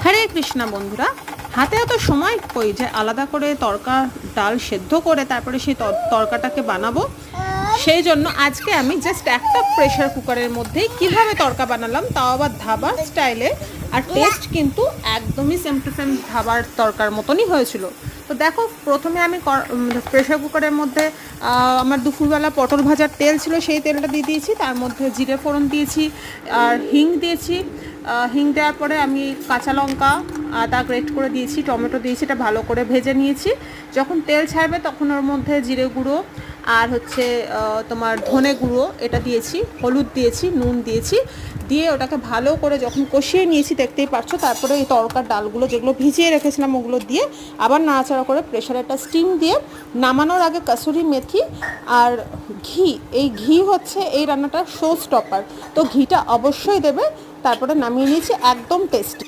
হরে কৃষ্ণা বন্ধুরা, হাতে এত সময় কই যে আলাদা করে তরকা ডাল সেদ্ধ করে তারপরে সেই তরকাটাকে বানাবো। সেই জন্য আজকে আমি জাস্ট একটা প্রেশার কুকারের মধ্যেই কিভাবে তরকা বানালাম, তাও আবার ধাবা স্টাইলে। আর টেস্ট কিন্তু একদমই সেম টু সেম ধাবার তরকার মতনই হয়েছিল। তো দেখো, প্রথমে আমি প্রেশার কুকারের মধ্যে আমার দুপুরবেলা পটল ভাজার তেল ছিল, সেই তেলটা দিয়ে দিয়েছি। তার মধ্যে জিরে ফোড়ন দিয়েছি আর হিং দিয়েছি। হিং দেওয়ার পরে আমি কাঁচা লঙ্কা আদা গ্রেট করে দিয়েছি, টমেটো দিয়েছি, এটা ভালো করে ভেজে নিয়েছি। যখন তেল ছাড়বে তখন ওর মধ্যে জিরে গুঁড়ো আর হচ্ছে তোমার ধনে গুঁড়ো এটা দিয়েছি, হলুদ দিয়েছি, নুন দিয়েছি, দিয়ে ওটাকে ভালো করে যখন কষিয়ে নিয়েছি দেখতেই পাচ্ছ। তারপরে এই তরকার ডালগুলো যেগুলো ভিজিয়ে রেখেছিলাম ওগুলো দিয়ে আবার নাড়াচাড়া করে প্রেশারে একটা স্টিম দিয়ে নামানোর আগে কাসুরি মেথি আর ঘি, এই ঘি হচ্ছে এই রান্নাটার শো স্টপার। তো ঘিটা অবশ্যই দেবে। তারপরে নামিয়ে নিয়েছি, একদম টেস্টি।